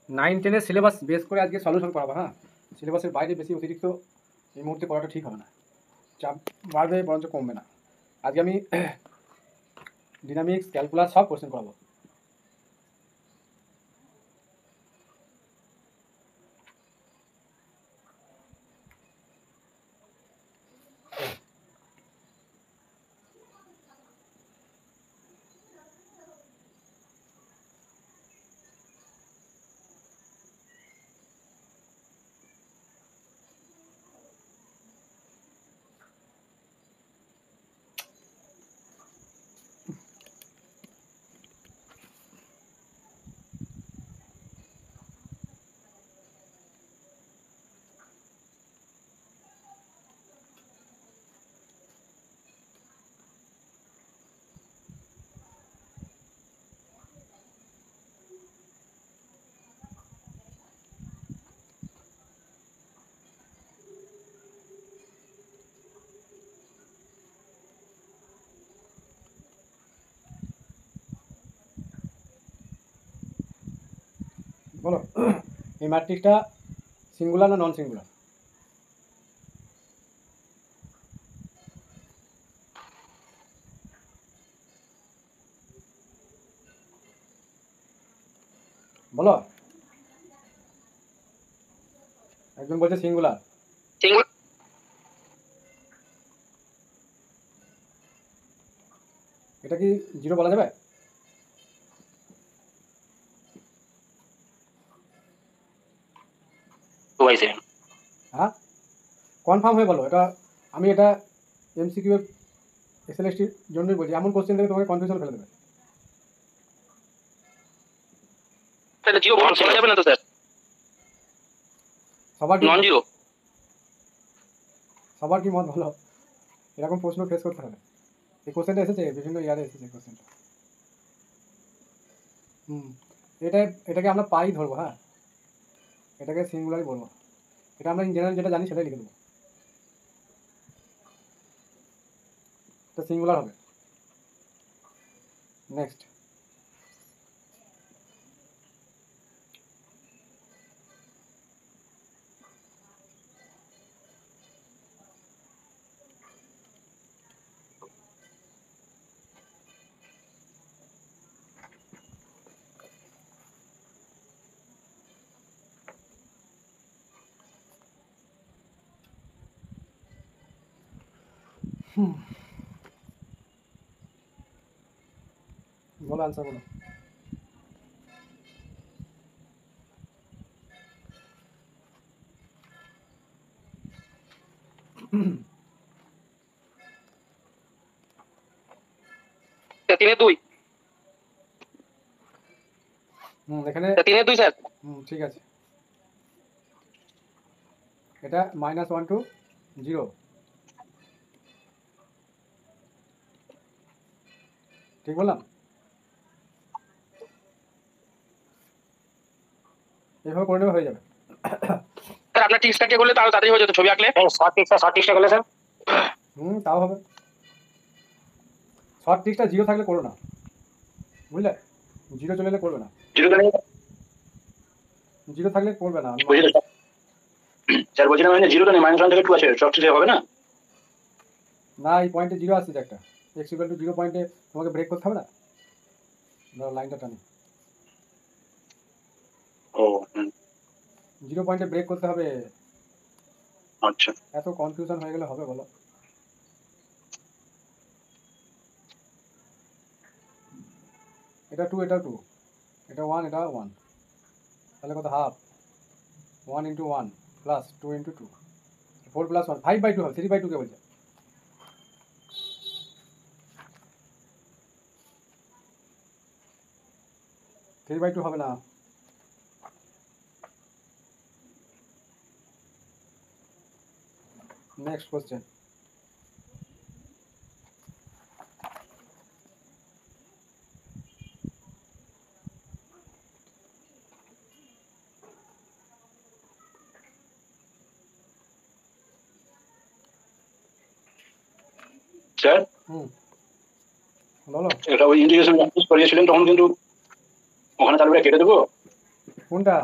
9-10 syllabus base করে আজকে solution করাবো। হ্যাঁ, সিলেবাসের বাইরে বেশি অতিরিক্ত এই মুহূর্তে করাটা ঠিক হবে না, চাপ বাড়বে বরঞ্চ কমবে না। আজকে আমি ডিনামিক্স, ক্যালকুলাস সব কোশ্চেন করাবো। বলো, এই ম্যাট্রিক্সটা সিঙ্গুলার না নন সিঙ্গুলার? বলো। একজন বলছে সিঙ্গুলার। এটা কি জিরো বলা যাবে? হ্যাঁ, কনফার্ম হয়ে বলো। এটা আমি এটা এমসিকিউ এসএলএসটির জন্যই বলছি। এমন কোশ্চেন দেবে তোমাকে কনফিউশন ফেলে দেবে। তাহলে জিরো বলা যাবে না তো স্যার? সবার নন জিরো। সবার কি মত বলো? এরকম প্রশ্ন ফেস করতে হবে। এই কোশ্চেনটা এসেছে বিভিন্ন ইয়ারে এসেছে কোশ্চেনটা। এটাকে আমরা পাই ধরবো। হ্যাঁ, এটাকে সিঙ্গুলারই বলবো। এটা আমরা ইন জেনারেল যেটা জানি সেটাই লিখে দেবো। এটা সিঙ্গুলার হবে। নেক্সট, বলো আনসার বলো। তিনে দুই। এখানে তিনে দুই স্যার। ঠিক আছে। এটা -1 to 0। ঠিক বললাম? এভাবে করে নেবে, হয়ে যাবে। স্যার আপনার টিক্স কাটিয়ে করলে তাও তাড়াতাড়ি হয়ে যেত ছবি আঁকলে। শর্ট টিক্সটা করলে স্যার? তাও হবে। শর্ট টিক্সটা 0 থাকলে করো না, বুঝলে? 0 চলে এলে করবে না। 0 থাকলে করবে না। স্যার বলছিলাম জিরো তো নেই, -1 থেকে 2 আছে, শর্ট টিক্সে হবে না? না, এই পয়েন্টে 0 আসছে যে একটা x = 0 পয়েন্টে তোমাকে ব্রেক করতে হবে না। ধরো লাইনটা টানি। ও 0 পয়েন্টে ব্রেক করতে হবে। আচ্ছা, এত কনফিউশন হয়ে গেলে হবে বলো? এটা 2, এটা 2, এটা 1, এটা 1, তাহলে কত? হাফ। 1 × 1 প্লাস 2 × 2, 4 + 1 5/2 হবে। 3/2 কে বলছে? থ্রি বাই টু হবে না। Next question. স্যার বলো। এটা ওই ইন্টিগ্রেশন করিয়েছিলেন তখন কিন্তু ওখানে তাহলে কেটে দেবো। কোনটা?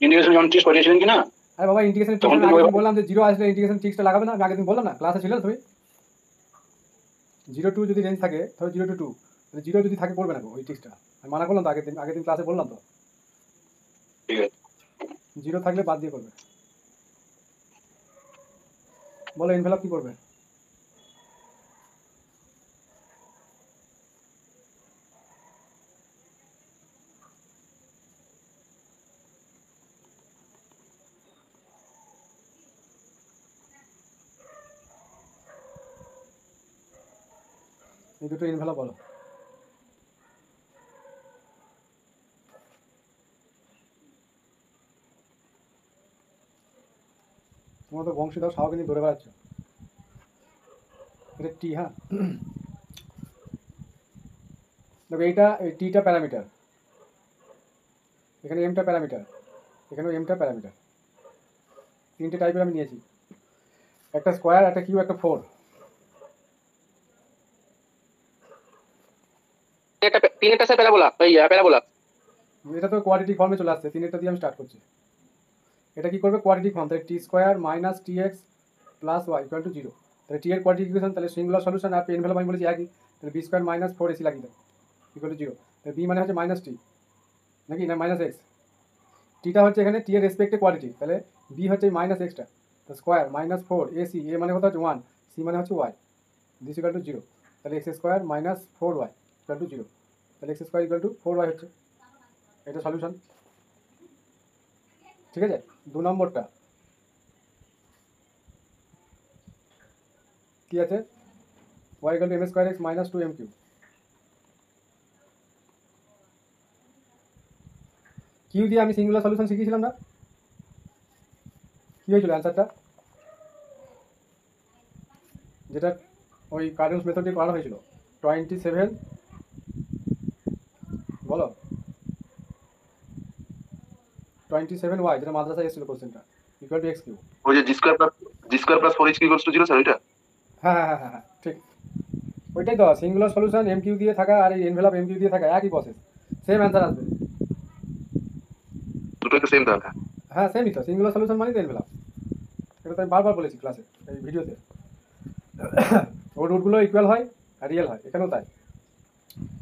ইন্টিগ্রেশন যখন ট্রিক্স করিয়েছিলেন কি না? আরে বাবা ইন্টিগ্রেশন তখন ট্রিক্স কিন্তু আগে বললাম যে 0 আসলে ইন্টিগ্রেশন ট্রিক্সটা লাগাবে না, আমি আগের দিন বললাম না, ক্লাসে ছিল তুমি? 0 টু যদি রেঞ্জ থাকে ধরো 0 টু 2, তাহলে 0 যদি থাকে করবে না ওই ট্রিক্সটা, আমি মানা করলাম তো আগের দিন ক্লাসে বললাম তো। ঠিক আছে। 0 থাকলে বাদ দিয়ে করবে। বলো এনভেলপ কি করবে? এই দুটো এনভেলপ বলো। তোমার তো বংশীধর সাহাকে নিয়ে ধরে বেড়াচ্ছ। এটা টি, হ্যাঁ দেখো এইটা টিটা প্যারামিটার, এখানে এমটা প্যারামিটার, এখানেও এমটা প্যারামিটার, তিনটে টাইপের আমি নিয়েছি, একটা স্কোয়ার, একটা কিউ, একটা 4। তিনটা স্যার প্যারাবোলা, ওই প্যারাবোলা। এটা তো কোয়াড্রেটিক ফর্মে চলে আসছে, তিনটা দিয়ে আমি স্টার্ট করছি। এটা কি করবে কোয়াড্রেটিক ফর্ম, তাহলে t square minus t x plus y equal to 0। তাহলে টি এর কোয়াড্রেটিক ইকুয়েশন, তাহলে সিঙ্গুলার সলিউশন আর এনভেলপ আমি বলেছি একই, তাহলে বি স্কোয়ার মাইনাস 4ac লাগিয়ে দেবো ইকুয়াল টু 0। তাহলে বি মানে হচ্ছে মাইনাস টি নাকি না মাইনাস এক্স, টিটা হচ্ছে এখানে টি এর রেসপেক্টে কোয়াড্রেটিক, তাহলে বি হচ্ছে মাইনাস এক্সটা, তো স্কোয়ার মাইনাস 4ac, এ মানে হচ্ছে 1, সি মানে হচ্ছে ওয়াই, দিস ইকুয়াল টু 0। তাহলে x square minus 4y equal to 0, তাহলে x square equal to 4y হচ্ছে, এটা সলিউশন। ঠিক আছে, 2 নম্বরটা কি আছে, y equal to m square x minus 2m q. Q দিয়ে আমি সিঙ্গুলার সলিউশন শিখিয়েছিলাম না, কী হয়েছিল অ্যান্সারটা, যেটা ওই কার্ডেন্স মেথড দিয়ে করানো হয়েছিল 27, বলো 27y, যেটা মাদ্রাসায় এসেছিল কোশ্চেনটা, ইকুয়াল টু এক্স কিউ। ওই যে g square plus 4h equals to 0 sir, ওইটা? হ্যাঁ হ্যাঁ হ্যাঁ হ্যাঁ ঠিক, ওইটাই তো সিঙ্গুলার সলিউশন এম কিউ দিয়ে থাকা আর এই এনভেলপ এম কিউ দিয়ে থাকা একই প্রসেস, সেম অ্যান্সার আসবে। দুটোই তো সেম তাহলে। হ্যাঁ সেমই তো, সিঙ্গুলার সলিউশন মানে তো এনভেলপ, এটা তো আমি বারবার বলেছি ক্লাসে এই ভিডিওতে। ওর রুটগুলো ইকুয়াল হয় আর রিয়েল হয়, এখানেও তাই।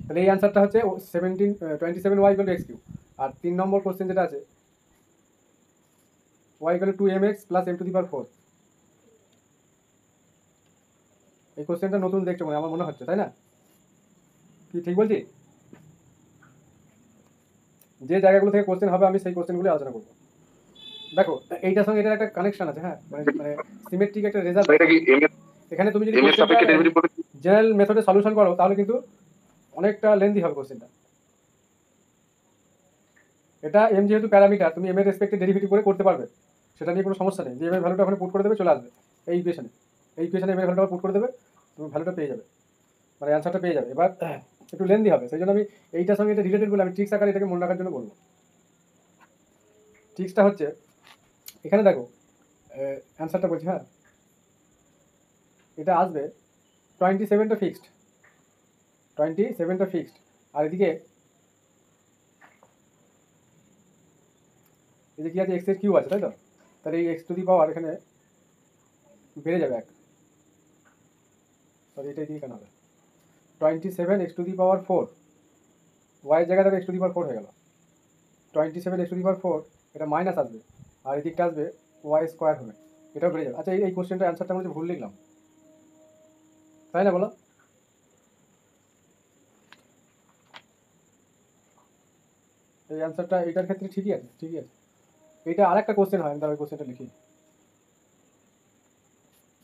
তাহলে এই অ্যান্সারটা হচ্ছে 27y equal to x q. আর 3 নম্বর কোশ্চেন যেটা আছে y equal to 2mx plus m to the power 4, এই কোশ্চেনটা নতুন দেখছো মনে আমার মনে হচ্ছে, তাই না? কি ঠিক বলছি? যে জায়গাগুলো থেকে কোশ্চেন হবে আমি সেই কোশ্চেনগুলো আলোচনা করবো। দেখো এইটার সঙ্গে এটার একটা কানেকশন আছে, হ্যাঁ মানে সিমেট্রিক একটা রেজাল্ট। এটা কি এম এখানে তুমি যদি এর সাপেক্ষে ডেরিভেটিভ করতে? জেনারেল মেথডে সলিউশন করো তাহলে কিন্তু অনেকটা লেন্দি হবে কোশ্চেনটা। এটা এম যেহেতু প্যারামিটার, তুমি এম এর রেসপেক্টে ডেরিভেটিভ করে করতে পারবে, সেটা নিয়ে কোনো সমস্যা নেই। যে এম এর ভ্যালুটা ওখানে পুট করে দেবে চলে আসবে এই ইকুয়েশনে, এই ইকুয়েশনে এম এর ভ্যালুটা পুট করে দেবে, তুমি ভ্যালুটা পেয়ে যাবে, মানে অ্যান্সারটা পেয়ে যাবে। এবার একটু লেন্দি হবে, সেই জন্য আমি এইটার সঙ্গে এটা রিলেটেড বলে আমি ট্রিক্স আকারে এটাকে মনে রাখার জন্য বলবো। ট্রিক্সটা হচ্ছে এখানে দেখো অ্যান্সারটা বলছি, হ্যাঁ এটা আসবে 27টা ফিক্সড, 27টা ফিক্সড, আর এদিকে এই যে কি আছে এক্স এর কিউ আছে, তাই তো? তাহলে এই এক্স টু দি পাওয়ার এখানে বেড়ে যাবে 1, সরি এটাই দিয়ে কেন হবে 27 এক্স টু দি পাওয়ার 4, ওয়াইয়ের জায়গায় দেখো এক্স টু দি পাওয়ার 4 হয়ে গেল, 27 এক্স টু দি পাওয়ার 4, এটা মাইনাস আসবে আর এদিকটা আসবে ওয়াই স্কোয়ার হবে, এটাও বেড়ে যাবে। আচ্ছা এই কোশ্চেনটা অ্যান্সারটা মনে হচ্ছে ভুল লিখলাম, তাই না বলো? এই অ্যান্সারটা এইটার ক্ষেত্রে ঠিকই আছে, ঠিকই আছে। এইটা আরেকটা কোশ্চেন হয়, আমি তার ওই কোশ্চেনটা লিখি।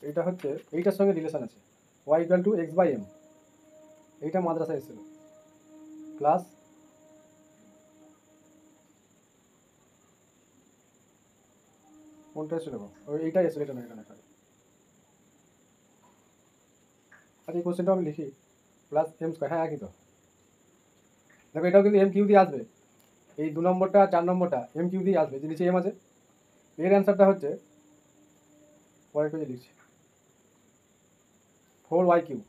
এইটা হচ্ছে এইটার সঙ্গে রিলেশন আছে, y equal to x by m, এইটা মাদ্রাসা এসেছিল প্লাস কোনটা এসেছিল ওই এইটাই এসেছিল, এটা না এখানে। আচ্ছা এই কোশ্চেনটা আমি লিখি প্লাস এম স্কোয়ার, হ্যাঁ একই তো। দেখো এটাও কিন্তু এম কিউ দিয়ে আসবে, এই 2 নম্বরটা 4 নম্বরটা এম কিউ দিয়ে আসবে, যে নিচে এম আছে। এর অ্যান্সারটা হচ্ছে পরের পেজে লিখছি 4y কিউ,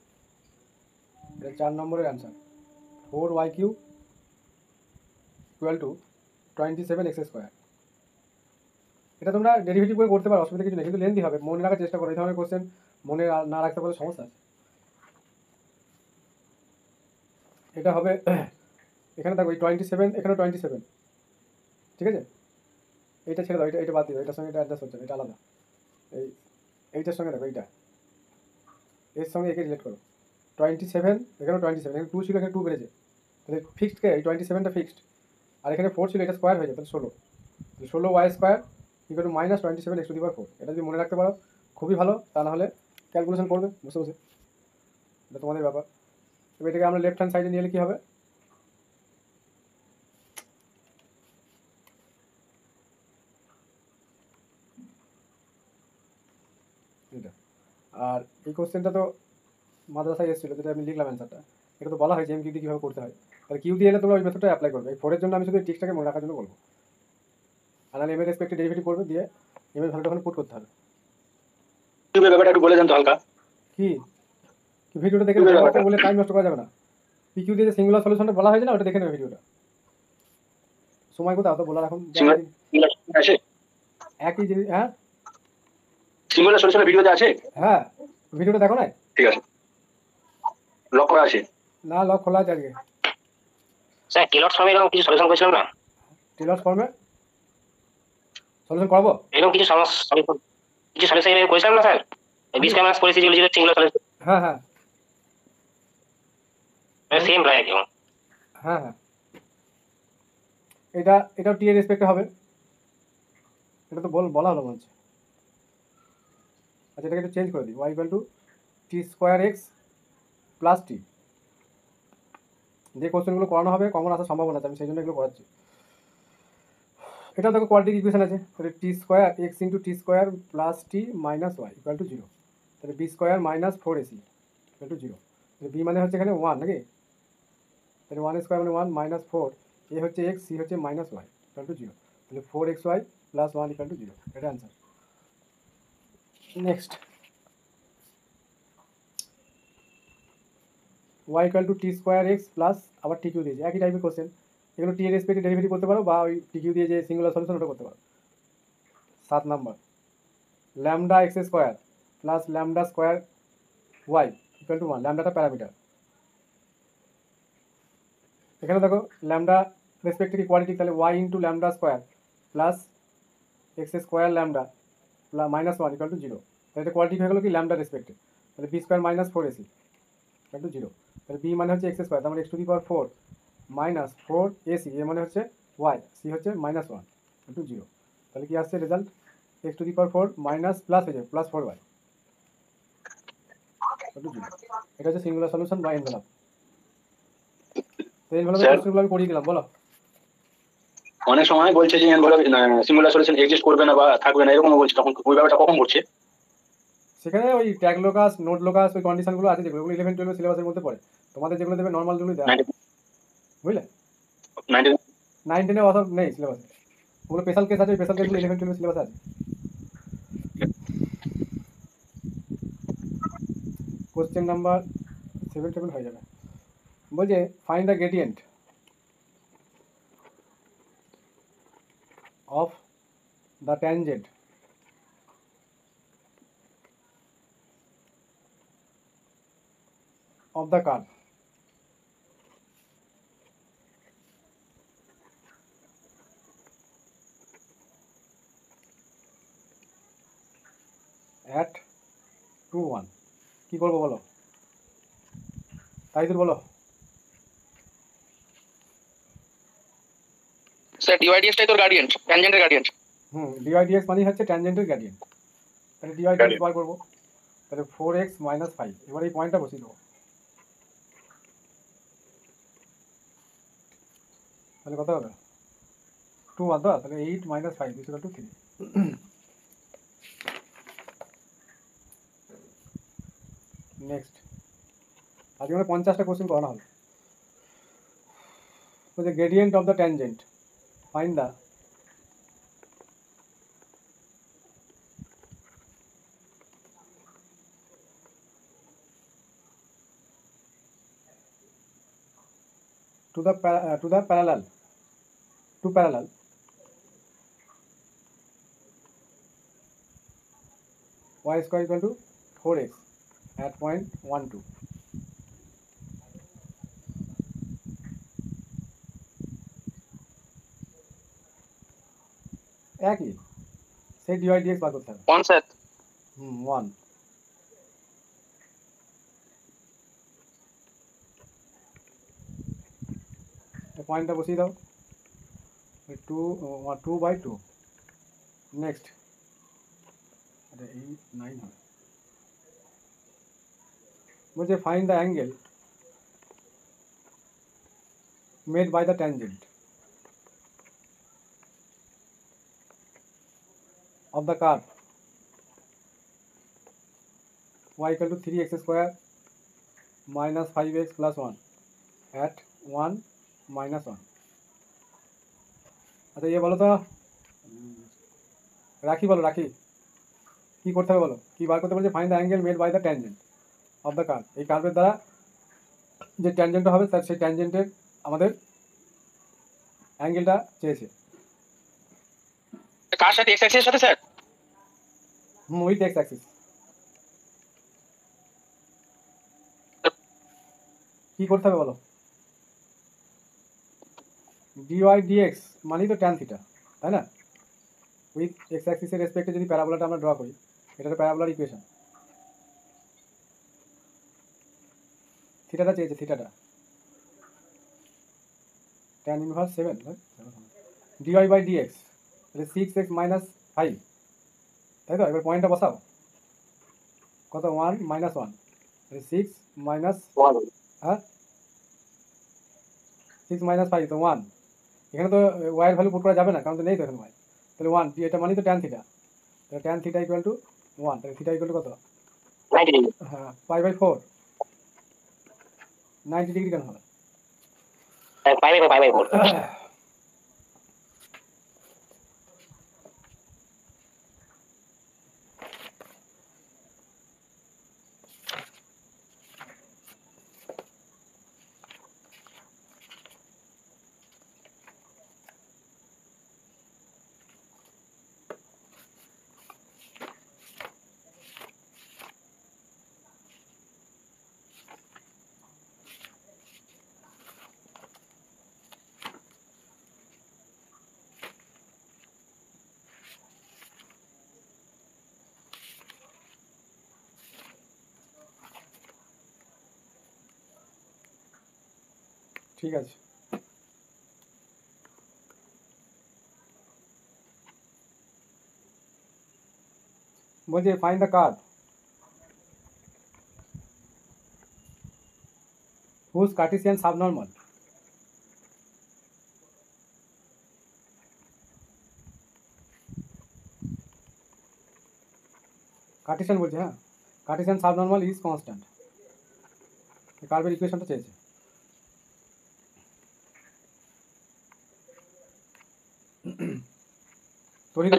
এটা 4 নম্বরের answer. 4y Q equal to 27x²। এটা তোমরা ডেরিভেটিভ করে করতে পারো, অসুবিধা কিছু নেই, কিন্তু লেন্দি হবে, মনে রাখার চেষ্টা করো। এই ধরনের কোশ্চেন মনে না রাখতে পারলে সমস্যা আছে। এটা হবে এখানে দেখো এই 27, এখানে 27, ঠিক আছে? এইটা ছেড়ে দাও, এটা বাদ দিও, এটার সঙ্গে এটা অ্যাডজাস্ট হচ্ছে না, এটা আলাদা। এইটার সঙ্গে দেখো এইটা, এর সঙ্গে একে রিলেট করো। 27, এখানে 27, এখানে 2 ছিল, এখানে 2 বেড়েছে, তাহলে ফিক্সড কে এই 27টা ফিক্সড, আর এখানে 4 ছিল, এটা স্কোয়ার হয়ে যাবে, তাহলে 16y² ইকুয়াল টু -27x⁴। এটা যদি মনে রাখতে পারো খুবই ভালো, তা না হলে ক্যালকুলেশন করবে বসে বসে, এটা তোমাদের ব্যাপার। এবার এটাকে আমরা লেফট হ্যান্ড সাইডে নিয়ে এলে কী হবে? এটা, আর এই কোশ্চেনটা তো মাদ্রাসায় এসেছিলো, যেটা আমি লিখলাম অ্যান্সারটা, এটা তো বলা হয়েছে এমকিউ দিয়ে কীভাবে করতে হয়। তাহলে কিউ দিয়ে এলে তোমরা ওই মেথডটা অ্যাপ্লাই করবে। এই 4 এর জন্য আমি শুধু এই টিক্সটাকে মনে রাখার জন্য বলবো, আর নাহলে এম এর রেসপেক্টে ডেরিভেটিভ করবে, দিয়ে এম এর ভ্যালুটা ওখানে পুট করতে হবে। ব্যাপারটা একটু বলে দেন তো হালকা। কি ভিডিওটা দেখে বলে টাইম নষ্ট করা যাবে না। পিকিউ দিয়ে যে সিঙ্গুলার সলিউশনটা বলা হয়েছে না, ওটা দেখে নেবে ভিডিওটা। সময় কোথাও তো বলার এখন আছে একই জিনিস। হ্যাঁ, সিঙ্গুলার সলিউশনের ভিডিওতে আছে। হ্যাঁ, ভিডিওটা দেখো না? ঠিক আছে, লক করা আছে না, লক খোলা আছে আজকে। স্যার টেলর্স ফর্মে এরকম কিছু সলিউশন করেছিলাম না? টেলর্স ফর্মে সলিউশন করবো, এরকম কিছু সলিউশন এভাবে করেছিলাম না স্যার? 20 ক্যামেরাস করেছি যেগুলো ছিল সিঙ্গুলার সলিউশন। হ্যাঁ হ্যাঁ সেম প্রায় একই। হ্যাঁ হ্যাঁ, এটাও টি এর রেসপেক্টে হবে, এটা তো বলা হলো মনে হচ্ছে। আচ্ছা, এটাকে একটু চেঞ্জ করে দিই, y = t²x + t। যে কোশ্চেনগুলো করানো হবে কমন আসার সম্ভাবনা আছে, আমি সেই জন্য এগুলো করাচ্ছি। এটা দেখো কোয়াড্রেটিক ইকুয়েশন আছে, তাহলে t² x × t² + t - y = 0। তাহলে b² - 4ac = 0। তাহলে b মানে হচ্ছে এখানে 1 নাকি, তাহলে 1² মানে 1 - 4, a হচ্ছে x, c হচ্ছে -y = 0। তাহলে 4xy + 1 = 0, এটা answer. Next, y = t²x plus আবার tq দিয়েছে, একই টাইপের কোশ্চেন। এগুলো টি এর রেসপেক্টে ডেরিভেটিভ করতে পারো, বা ওই tq দিয়ে যে সিঙ্গুলার সলিউশন ওটা করতে পারো। 7 নাম্বার, λx² প্লাস λ² y = 1, ল্যামডাটা প্যারামিটার। এখানে দেখো ল্যামডা রেসপেক্টে কি কোয়াড্রেটিক, তাহলে y × λ² প্লাস x² ল্যামডা -1 = 0। তাহলে এটা কোয়াড্রেটিক হয়ে গেলো কি ল্যামডা রেসপেক্টে, তাহলে b² - 4ac = 0। তাহলে b মানে হচ্ছে x², তার মানে x⁴ - 4ac, এ মানে হচ্ছে y, c হচ্ছে -1 = 0। তাহলে কি আসছে রেজাল্ট? x⁴ মাইনাস প্লাস হয়ে যাবে +4y = 0। এটা হচ্ছে সিঙ্গুলার সলিউশন বা এনভেলপ। তো এনভেলপের কোশ্চেনগুলো আমি করিয়ে দিলাম, বলো। অনেক সময় বলছে যে সিঙ্গুলার সলিউশন এক্সিস্ট করবে না বা থাকবে না, এরকম বলছে, তখন ওই ব্যাপারটা কখন করছে? সেখানে ওই ট্যাগ লোকাস, নোট লোকাস, ওই কন্ডিশনগুলো আছে যেগুলো 11-12 সিলেবাসের মধ্যে পড়ে। তোমাদের যেগুলো দেবে নর্মাল যেগুলো দেওয়া, বুঝলে? 9-10 অত নেই সিলেবাসে, ওগুলো স্পেশাল কেস আছে, স্পেশাল কেসগুলো 11-12 সিলেবাসে আছে। কোশ্চেন নাম্বার 7 হয়ে যাবে। বলছে find the gradient of the tangent of the curve at 2, 1। কি করবো বলো, তাই তো বলো। স্যার ডিওয়াইডিএস টাই তোর গার্ডিয়ান, ট্যানজেন্টের গার্ডিয়ান। dydx মানে হচ্ছে ট্যানজেন্টের গ্রেডিয়েন্ট। তাহলে dydx বার করবো, তাহলে 4x - 5। এবার এই পয়েন্টটা বসিয়ে দেবো, তাহলে কত হবে? 2 1 তো, তাহলে 8 - 5 = 3। নেক্সট, আজকে আমরা 50টা কোশ্চেন করানো হবে। বলছে gradient of the tangent, find the to the parallel y square equal to 4x at point 1 2. একই সেই dy dx বার করতে হবে। 1 স্যার। 1 পয়েন্টটা বসিয়ে দাও, 2/2। নেক্সট এটা 8 9 হবে। বলছে find the angle made by the tangent of the curve y equal to 3x square minus 5x plus 1 at 1 minus 1। আচ্ছা ये বলো তো, রাখি বলো, রাখি কি করতে হবে বলো, কি বার করতে বলছে? Find the angle made by the tangent of the curve. এই কার্ভের দ্বারা যে ট্যানজেন্টটা হবে তার সেই ট্যানজেন্টের আমাদের অ্যাঙ্গেলটা চেয়েছে। কার সাথে? এক্স অ্যাক্সিসের সাথে স্যার? With ex Axis. কি করতে হবে বলো? dy dx মানেই তো ট্যান থিটা, তাই না? উইথ এক্স অ্যাক্সিসের রেসপেক্টে যদি প্যারাবোলাটা আমরা ড্র করি, এটা তো প্যারাবোলার ইকুয়েশন। থিটাটা চেয়েছে, থিটাটা tan inverse 7 dy by dx তাহলে 6x মাইনাস 5, তাই তো? এবার পয়েন্টটা বসাও, কত? 1 মাইনাস 1 তাহলে 6 মাইনাস, হ্যাঁ 6 মাইনাস 5 তো 1। এখানে তো ওয়াইয়ের ভ্যালু পুট করা যাবে না, কারণ তো নেই তো এখানে ওয়াই। তাহলে 1, এটা মানে তো ট্যান থিটা, তাহলে ট্যান থিটা ইকুয়াল টু 1, তাহলে থিটা ইকুয়াল টু কত? 90 ডিগ্রি। হ্যাঁ π/4 90 ডিগ্রি কেন হবে? π/4। ঠিক আছে, বলছে find the curve whose Cartesian subnormal Cartesian বলছে, হ্যাঁ কার্টেসিয়ান সাবনর্মাল ইজ কনস্ট্যান্ট। কার্ভের ইকুয়েশনটা চেয়েছে।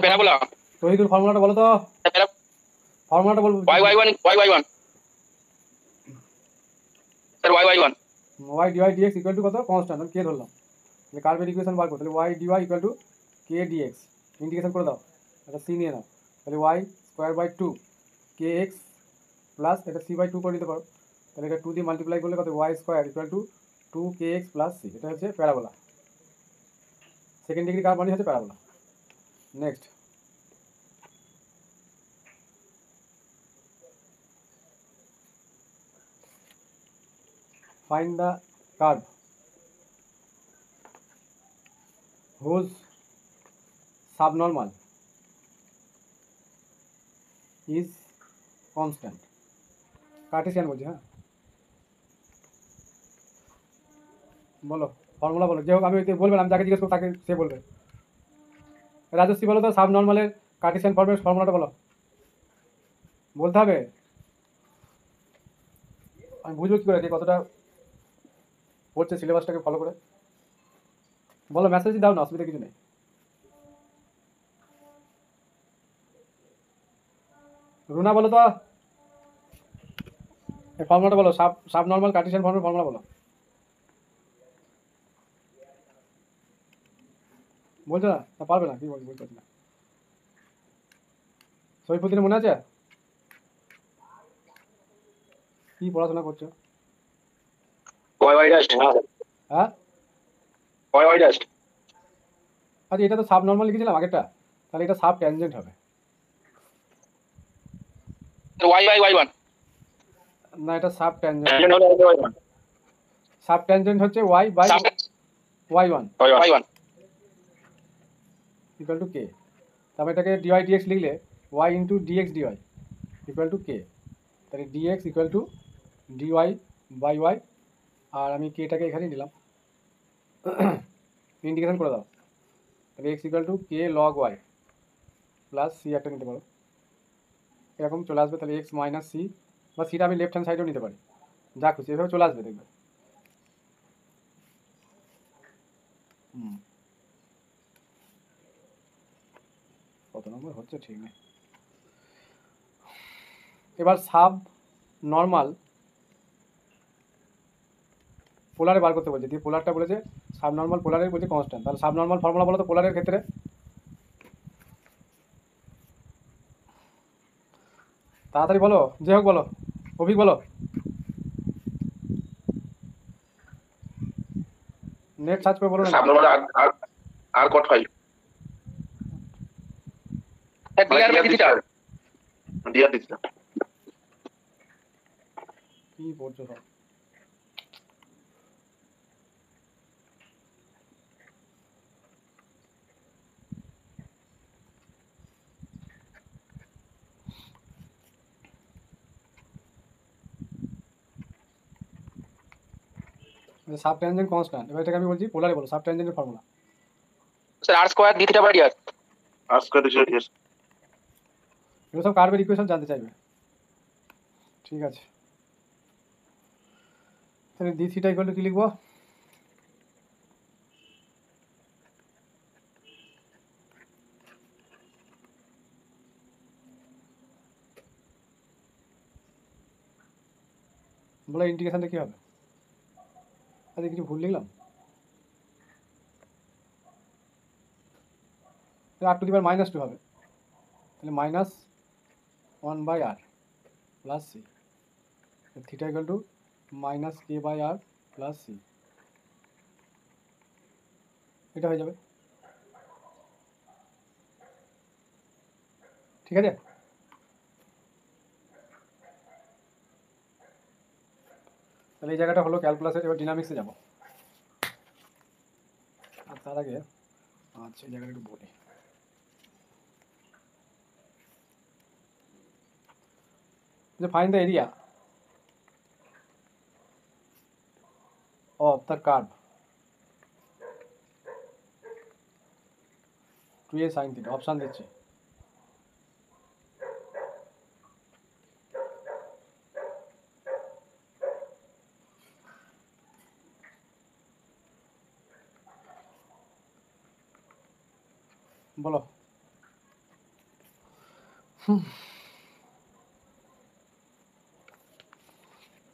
প্যারাবোলা। তহিদুল ফর্মুলাটা বলো তো, ফর্মুলাটা বলবো। y1 sir y1 y dy dx equal to কত? কনস্ট্যান্ট, আমি কে ধরলাম, তাহলে কার্ভের ইকুয়েশন বার করো, তাহলে y dy equal to k dx, integration করে দাও, এটা c নিয়ে নাও, তাহলে y square by 2 kx plus এটা c বাই 2 করে দিতে পারো, তাহলে এটা 2 দিয়ে মাল্টিপ্লাই করলে কত? y square equal to 2kx plus c। এটা হচ্ছে প্যারাবোলা, সেকেন্ড ডিগ্রি কার্ভ মানে হচ্ছে parabola. Next find the curve whose subnormal is constant। Cartesian বলছি, হ্যাঁ বলো ফর্মুলা বলো, যে হোক আমি বলবেন, আমি যাকে জিজ্ঞেস করবো তাকে সে বলবে। রাজশ্রী বলো তো সাবনর্মালের কার্টেসিয়ান ফর্মের ফর্মুলাটা বলো, বলতে হবে। আমি বুঝবো কী করে যে কতটা পড়ছে সিলেবাসটাকে ফলো করে। বলো, মেসেজ দাও না, অসুবিধা কিছু নেই। রুনা বলো তো এই ফর্মুলাটা বলো, সাব নর্মাল কার্টেসিয়ান ফর্মের ফর্মুলা বলো। বলছো না, পারবে না? কি বলছি, বলতে পারছি না। সৈফুদ্দিনের মনে আছে? কি পড়াশোনা করছো? ওয়াই ডাস্ট। হ্যাঁ ওয়াই ডাস্ট। আচ্ছা, এটা তো সাব নর্মাল লিখেছিলাম আগেরটা, তাহলে এটা সাব ট্যানজেন্ট হবে। ওয়াই 1। না, এটা সাব ট্যানজেন্ট। ট্যানজেন্ট হলো ওয়াই 1। সাব ট্যানজেন্ট হচ্ছে y by y1 y 1 equal to k. তারপর এটাকে ডিওয়াই ডিএক্স লিখলে y into dx dy equal to k. তাহলে dx equal to dy by y, আর আমি কেটাকে এখানেই নিলাম, ইন্টিগ্রেশন করে দাও। তাহলে x equal to k log y plus c একটা নিতে পারো, এরকম চলে আসবে। তাহলে এক্স মাইনাস সি, বা সিটা আমি লেফট হ্যান্ড সাইডেও নিতে পারি, যা খুশি এভাবে চলে আসবে দেখবে। কত নম্বর হচ্ছে ঠিক নেই। এবার সাব নর্মাল পোলারে বার করতে বলছে, দিয়ে পোলারটা বলেছে সাব নর্মাল পোলারের বলছে কনস্ট্যান্ট। তাহলে সাব নর্মাল ফর্মুলা বলো তো পোলারের ক্ষেত্রে? তাড়াতাড়ি বলো, যে হোক বলো, অভিক বলো, নেট সার্চ করে বলো না। সাবনর্মাল আর cot 5 dr by theta. Dr theta কি পড়ছো সব? সাব ট্যানজেন্ট কনস্ট্যান্ট, এবার এটাকে আমি বলছি পোলারে বলো সাব ট্যানজেন্টের formula. Sir r square d theta by dr. R square d theta. এগুলো সব কার্ভের ইকুয়েশন জানতে চাইবে, ঠিক আছে। তাহলে ডি থিটা ইকুয়াল টু কি লিখবো? বলো ইন্টিগ্রেশনটা কি হবে? আচ্ছা, কিছু ভুল লিখলাম? আর টু দি পাওয়ার -2 হবে, তাহলে -1 by r plus c, theta equal to -k by r plus c, এটা হয়ে যাবে, ঠিক আছে। তাহলে এই জায়গাটা হলো ক্যালকুলাসের। এবার ডিনামিক্সে যাবো, আর তার আগে আচ্ছা এই জায়গাটা একটু বলি। যে find the area of the curve 2a sin theta, option দিচ্ছি। বলো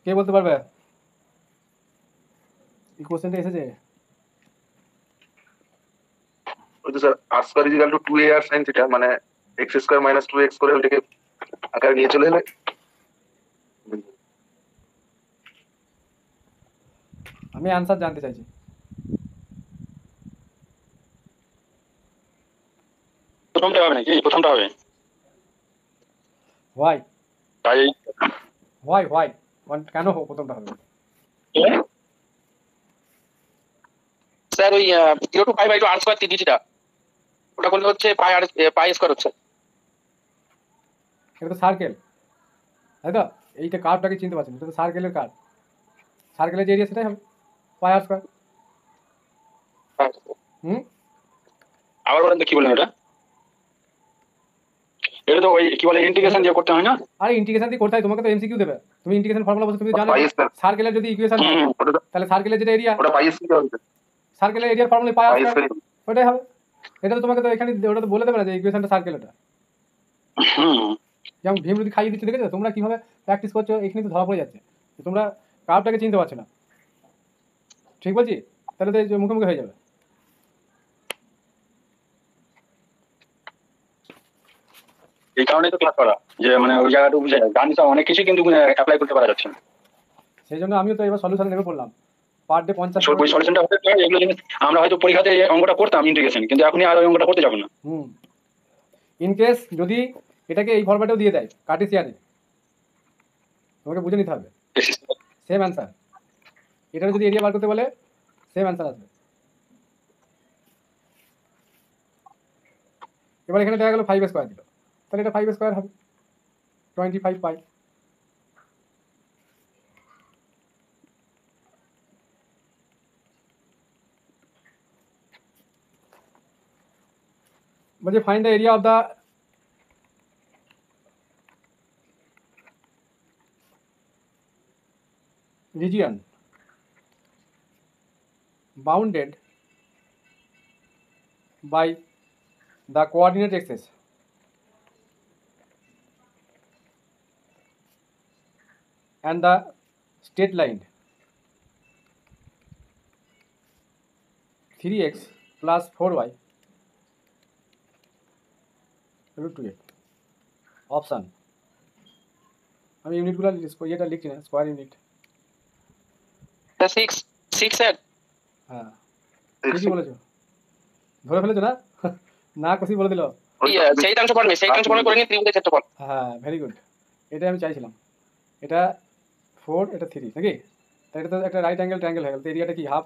কে বলতে পারবে? এই কোশ্চেনটা এসেছে। ওই তো sir r square is equal to 2a r sin theta, মানে x স্কয়ার মাইনাস 2x করে ওটাকে আকারে নিয়ে চলে এলে। আমি অ্যানসার জানতে চাইছি। প্রথমটা হবে নাকি? প্রথমটা হবে। হোয়াই তাই হোয়াই হোয়াই কেন প্রথমটা হবে? স্যার ওই 0 to pi by 2 r square d theta, ওটা করলে হচ্ছে পাই আর পাই স্কয়ার হচ্ছে। এটা তো সার্কেল, তাই তো? এইটা কার্ভটাকে চিনতে পারছেন, এটা তো সার্কেলের কার্ভ, সার্কেলের যে এরিয়া সেটাই হবে পাই আর স্কয়ার। আবার বলেন তো কি বলেন? এটা তো ওই কি বলে ইন্টিগ্রেশন দিয়ে করতে হয় না? আরে ইন্টিগ্রেশন দিয়ে করতে হয়, তোমাকে তো এমসিকিউ দেবে। তুমি ইন্টিগ্রেশন ফর্মুলা বলছো, তুমি জানো সার্কেলের যদি ইকুয়েশন হয় তাহলে সার্কেলের যেটা এরিয়া, ওটা পাই স্কয়ার হবে। সার্কেলের এরিয়ার ফর্মুলা পাই আর স্কয়ার, ওটাই হবে। এটা তো তোমাকে তো এখানে ওটা তো বলে দেবে না যে ইকুয়েশনটা সার্কেল এটা। যেমন ভীম যদি খাইয়ে দিচ্ছে, দেখেছো তোমরা কিভাবে প্র্যাকটিস করছো, এখানে তো ধরা পড়ে যাচ্ছে তোমরা কার্ভটাকে চিনতে পারছো না। ঠিক বলছি? তাহলে তো মুখে মুখে হয়ে যাবে। এই কারণেই তো ক্লাস করা, যে মানে ওই জায়গাটা বুঝে গান অনেক কিছু কিন্তু অ্যাপ্লাই করতে পারা যাচ্ছে না। সেই জন্য আমিও তো এবার সলিউশনে নেমে পড়লাম, পার ডে 50 ওই সলিউশনটা হতে পারে এগুলো জিনিস আমরা হয়তো পরীক্ষাতে এই অঙ্কটা করতাম ইন্টিগ্রেশন, কিন্তু এখনই আর ওই অঙ্কটা করতে যাবো না। ইন কেস যদি এটাকে এই ফরম্যাটেও দিয়ে দেয় কার্টেসিয়ানে, তোমাকে বুঝে নিতে হবে সেম অ্যান্সার। এটার যদি এরিয়া বার করতে বলে সেম অ্যান্সার আসবে। এবার এখানে দেখা গেল 5 স্কোয়ার দিল, তাহলে এটা 5 স্কোয়ার হবে, 25 পাই। বলছে find the area of the region bounded by the coordinate axis and the straight line 3x plus 4y root 2a। Option আমি ইউনিটগুলো এটা লিখছি না, স্কোয়ার ইউনিট। 6 6 স্যার। হ্যাঁ ঠিকই বলেছো, ধরে ফেলেছো না? না কষি বলে দিল। সেইটাংশ ফর্মে করে নিয়ে ত্রিভুজের ক্ষেত্রফল। হ্যাঁ ভেরি গুড, এটাই আমি চাইছিলাম। এটা 4 এটা 3 নাকি, তাই এটা তো একটা রাইট অ্যাঙ্গেল ট্রায়াঙ্গেল হয়ে গেল। তো এরিয়াটা কি হাফ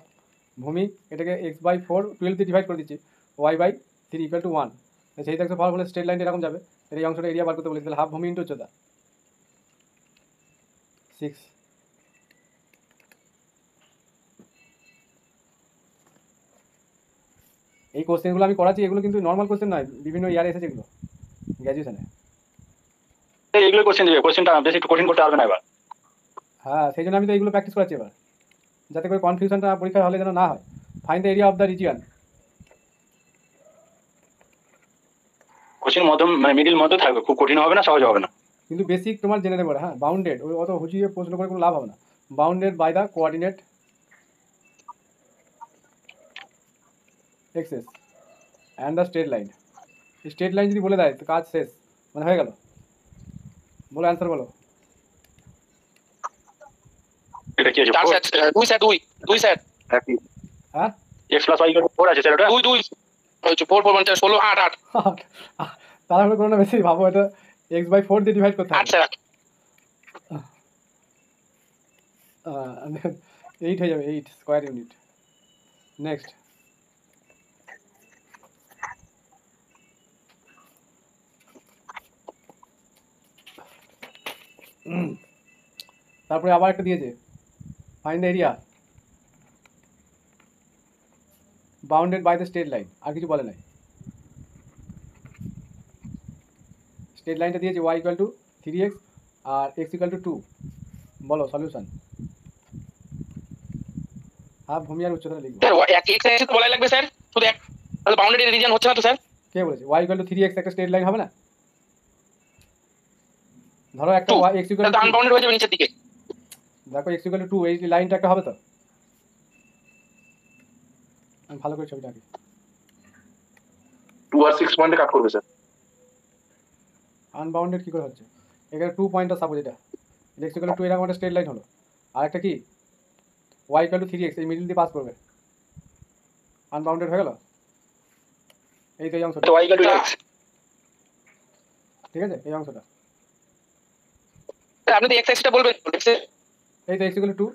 ভূমি, এটাকে x/4 12 দিয়ে ডিভাইড করে দিচ্ছি, y/3 ইকুয়াল টু 1। সেই দেখছো পাওয়ার বলে স্ট্রেট লাইনটা এরকম যাবে, এই অংশটা এরিয়া বার করতে বলেছি, তাহলে হাফ ভূমি ইন্টু উচ্চতা 6। এই কোশ্চেনগুলো আমি করাচ্ছি, এগুলো কিন্তু নর্মাল কোশ্চেন নয়, বিভিন্ন ইয়ারে এসেছে এগুলো গ্র্যাজুয়েশনে। এগুলো কোশ্চেন দিবে, কোশ্চেনটা বেশি একটু কঠিন করতে পারবে না এবার। হ্যাঁ সেই জন্য আমি তো এগুলো প্র্যাকটিস করাচ্ছি এবার, যাতে করে কনফিউশনটা পরীক্ষার হলে যেন না হয়। Find the area of the region, question মধ্যম মানে মিডিল মধ্যে থাকবে, খুব কঠিন হবে না, সহজ হবে না, কিন্তু বেসিক তোমার জেনে দেবো। হ্যাঁ বাউন্ডেড, ওই অত হুচিয়ে প্রশ্ন করে কোনো লাভ হবে না। Bounded by the coordinate axes and the straight line. Straight line যদি বলে দেয় তো কাজ শেষ, মানে হয়ে গেল। বলো অ্যান্সার বলো। এটা কি আছে? 2 স্যার 2 স্যার। হ্যাঁ x + y = 4 আছে স্যার, ওটা 2 হচ্ছে 4 4 মানে 16 8 8 তাহলে কোনো না, বেশি ভাবো, এটা x/4 দিয়ে ডিভাইড করতে হবে। 8 স্যার 8 হয়ে যাবে, 8 স্কোয়ার ইউনিট। নেক্সট তারপরে আবার একটা দিয়েছে, find the area bounded by the straight line. আর কিছু বলে নাই, স্ট্রেট লাইনটা দিয়েছে y = 3x আর x = 2। বলো সলিউশন। হাফ ভূমি আর উচ্চতা লিখবো। স্যার এক x এর সাথে বলাই লাগবে স্যার, শুধু এক, তাহলে বাউন্ডারি রিজিয়ন হচ্ছে না তো স্যার। কে বলেছে y = 3x একটা স্ট্রেট লাইন হবে না? ধরো একটা x = তাহলে আনবাউন্ডেড হয়ে যাবে নিচের দিকে। দেখো x = 2, এই লাইনটা একটা হবে তো। আমি ভালো করে ছবিটা আঁকি। 2 আর 6 পয়েন্টে কাট করবে স্যার। আনবাউন্ডেড কি করে হচ্ছে? এখানে 2 পয়েন্টটা সাপোজ এটা x = 2 এরকম একটা স্ট্রেট লাইন হলো, আর একটা কি y = 3x এই মিডল দিয়ে পাস করবে, আনবাউন্ডেড হয়ে গেল। এই তো এই অংশটা, y = x। ঠিক আছে এই অংশটা, স্যার আপনি তো x অ্যাক্সিসটা বলবেন, এই তো x = 2।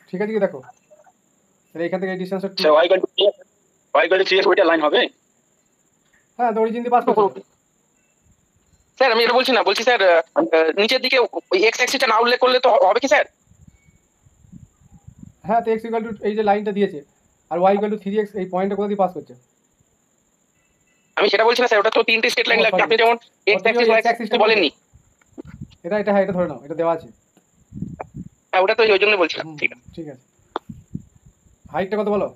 ঠিক আছে কি দেখো, তাহলে এখান থেকে এই ডিসটেন্সটা 2। স্যার y = 3x ওইটা লাইন হবে। হ্যাঁ তো অরিজিন দিয়ে পাস করবে। স্যার আমি এটা বলছি না, বলছি স্যার নিচের দিকে ওই x অ্যাক্সিসটা না উল্লেখ করলে তো হবে কি স্যার? হ্যাঁ তো x = এই যে লাইনটা দিয়েছে, আর y = 3x এই পয়েন্টটা কোথা দিয়ে পাস করছে? আমি সেটা বলছি না স্যার, ওটা তো তিনটে স্ট্রেট লাইন লাগবে, আপনি যেমন x অ্যাক্সিস y অ্যাক্সিস বলেননি। এটা হ্যাঁ এটা ধরে নাও, এটা দেওয়া আছে। হ্যাঁ ওটা তো ওই জন্য বলছিলাম। ঠিক আছে ঠিক আছে, হাইটটা কত বলো?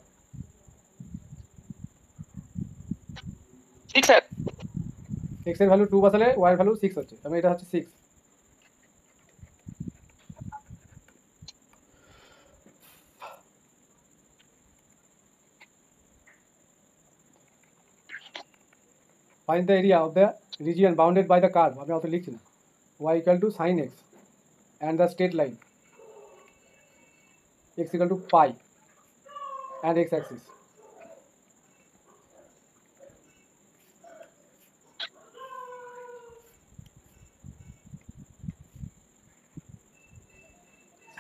6 স্যার। x এর ভ্যালু 2 বসালে y এর ভ্যালু 6 হচ্ছে, আমি এটা হচ্ছে 6। Find the area of the region bounded by the curve, আমি অত লিখছি না, y equal to sine x and the straight line x equal to pi and x axis.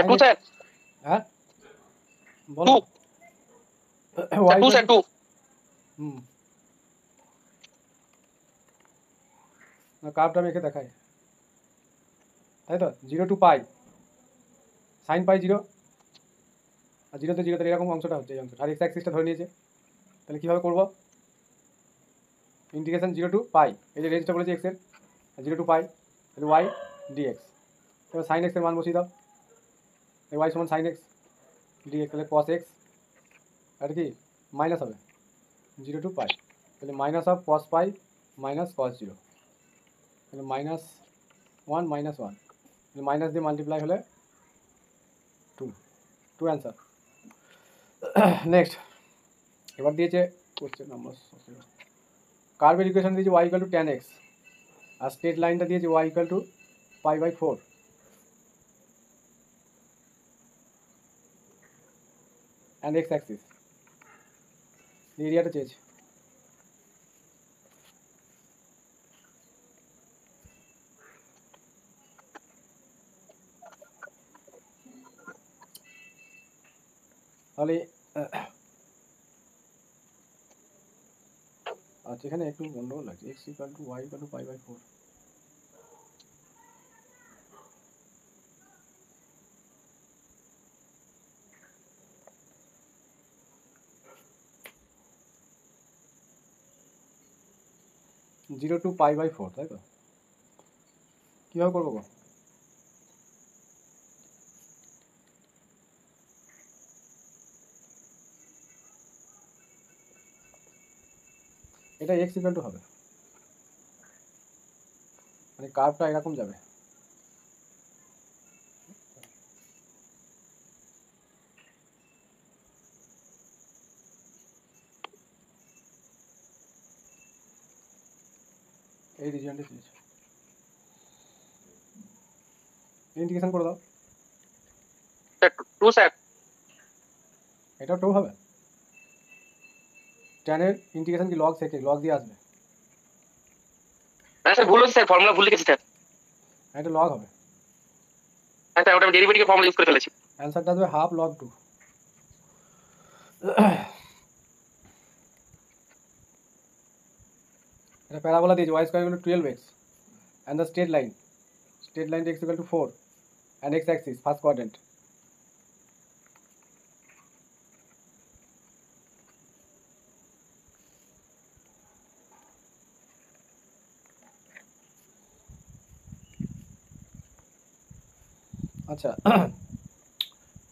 Two sir, হ্যাঁ বলো। Sir two, sir two. Hmm, কার্ভটা আমি এঁকে দেখাই, তাই তো, 0 টু পাই, সাইন পাই 0 আর 0 তে 0, তাহলে এরকম অংশটা হচ্ছে এই অংশ, আর এক্স অ্যাক্সিসটা ধরে নিয়েছে, তাহলে কীভাবে করবো, ইন্টিগ্রেশন 0 টু পাই, এই যে রেঞ্জটা বলেছে এক্সের, 0 টু পাই, তাহলে ওয়াই ডিএক্স, এবার সাইন এক্সের মান বসিয়ে দাও, এই ওয়াই সমান সাইন এক্স ডিএক্স, তাহলে কস এক্স আর কি মাইনাস হবে 0 টু পাই, তাহলে minus of cos pi minus cos 0, তাহলে -1 -1, মাইনাস দিয়ে মাল্টিপ্লাই হলে 2 অ্যান্সার। নেক্সট, এবার দিয়েছে কোশ্চেন নাম্বার, কার্ভের ইকুয়েশন দিয়েছে y equal to tan x, আর স্ট্রেট লাইনটা দিয়েছে y equal to π/4 and x axis, এরিয়াটা চেয়েছে। তাহলে আচ্ছা, এখানে একটু গন্ডগোল লাগছে, x equal to y equal to π/4, zero to π/4, তাই তো, কীভাবে করবো গো? এটা x ইকুয়াল টু হবে, মানে কার্ভটা এরকম যাবে, এই রিজিয়নটা চেয়েছে, ইন্টিগ্রেশন করে দাও, টু স্যার, এটাও টু হবে, ট্যানের ইন্টিগ্রেশন কি লগ থেকে লগ দিয়ে আসবে, হ্যাঁ স্যার ভুল হচ্ছে স্যার, ফর্মুলা ভুল লিখেছি স্যার। এটা লগ হবে, হ্যাঁ স্যার ওটা আমি ডেরিভেটিভ ফর্মুলা ইউজ করে ফেলেছি। অ্যান্সারটা আসবে হাফ লগ 2। এটা প্যারাবোলা দিয়েছে y square equal to 12x and the straight line x equal two 4 and x Axis first quadrant. আচ্ছা,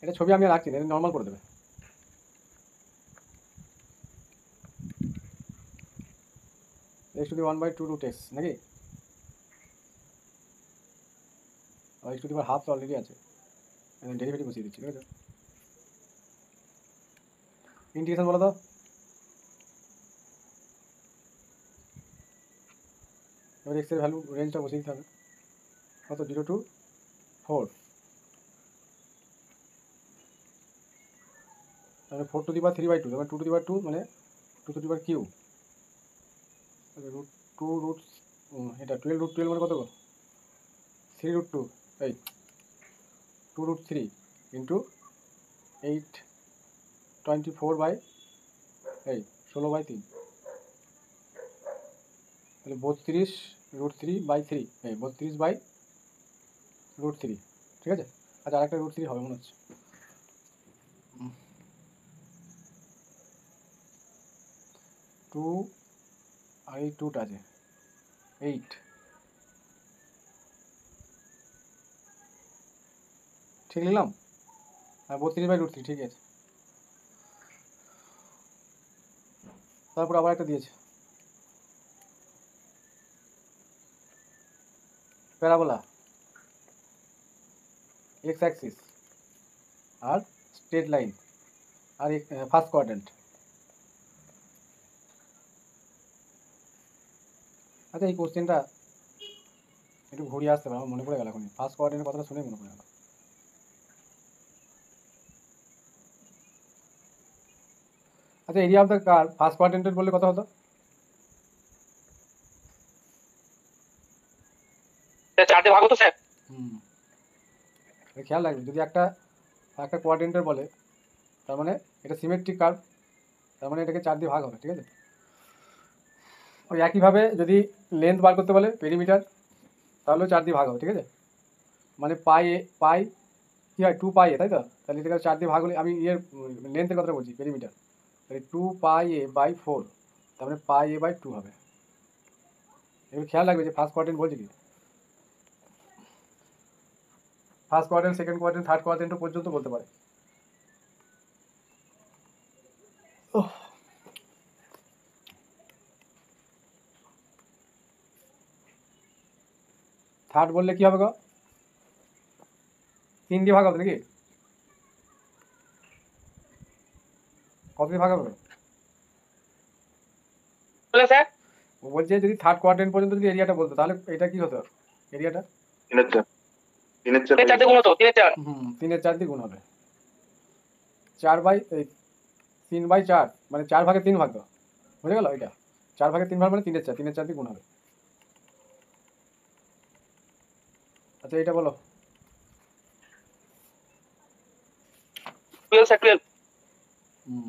এটা ছবি আমি আর রাখছি না, এটা নর্মাল করে দেবে, x to the 1/2 root x নাকি, x to the power half তো অলরেডি আছে, ডেরিভেটিভ বসিয়ে দিচ্ছি, ঠিক আছে, ইন্টিগ্রেশন বলে দাও, এবার x এর ভ্যালু রেঞ্জটা বসিয়ে দিতে হবে, কত 0 টু 4, তাহলে 4 টু দি পাওয়ার 3/2, এবার 2 টু দি পাওয়ার 2 মানে 2 টু দি পাওয়ার কিউ, তাহলে রুট 2 রুট, এটা 12 রুট 12 মানে কত গো, 3 রুট 2, এই 2 রুট 3 ইন্টু 8/24 এই 16/3, তাহলে 32 রুট 3/3, এই 32/√3, ঠিক আছে। আচ্ছা, আরেকটা √3 হবে মনে হচ্ছে, 2 আর এই 2টা আছে 8, ঠিক লিখলাম, হ্যাঁ 32/√3, ঠিক আছে। তারপর আবার একটা দিয়েছে প্যারাবোলা, এক্স অ্যাক্সিস আর স্ট্রেট লাইন আর ফার্স্ট কোয়াড্রেন্ট, আচ্ছা এই কোশ্চেনটা একটু ঘুরিয়ে আসতে পারে, আমার মনে পড়ে গেল এখনই, ফার্স্ট কোয়ার্ডেন্টের কথাটা শুনে মনে পড়ে গেল। আচ্ছা এরিয়া অফ দ্য কার ফার্স্ট কোয়ার্ডেন্টের বললে কত হতো? 4 দিয়ে ভাগ হতো স্যার। হুম, খেয়াল রাখবে যদি একটা একটা কোয়ার্ডেন্টের বলে তার মানে এটা সিমেট্রিক কার্ভ, তার মানে এটাকে 4 দিয়ে ভাগ হবে, ঠিক আছে। ওই একইভাবে যদি লেন্থ বার করতে বলে পেরিমিটার, তাহলেও 4 দিয়ে ভাগ হবে, ঠিক আছে। মানে পাই কী হয় 2 পাই এ, তাই তো? তাহলে এটাকে 4 দিয়ে ভাগ হলে আমি লেন্থের কথাটা বলছি, পেরিমিটার, তাহলে 2 পাই এ বাই 4, তার মানে পাই এ বাই 2 হবে। এবার খেয়াল রাখবে যে ফার্স্ট কোয়ার্ডেন্ট বলছে কি, first quadrant, second quadrant, third কোয়ার্ডেন্টও পর্যন্ত বলতে পারে। থার্ড বললে কি হবে গো? 3 দিয়ে ভাগ হবে নাকি? কত দিয়ে ভাগ হবে? বলে স্যার ও বলছে যদি থার্ড কোয়ার্ডেন্ট পর্যন্ত যদি এরিয়াটা বলতো তাহলে এটা কি হতো এরিয়াটা? 4 দিয়ে গুণ হতো 3 4। 3-এর 4 দিয়ে গুণ হবে। 3/4 মানে 4 ভাগে 3 ভাগ, তো বুঝে গেল এটা? 4 ভাগে 3 ভাগ মানে 3-এর 4, 3-এর 4 দিয়ে গুণ হবে। আচ্ছা এটা বলো। 12 স্যার 12।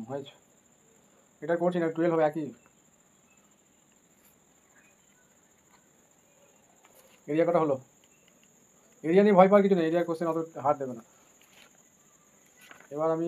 হয়েছে, এটা করছি না, 12 হবে একই। এরিয়া কটা হলো? এরিয়া নিয়ে ভয় পাওয়ার কিছু নেই, এরিয়ার কোশ্চেন অত হার্ড দেবে না। এবার আমি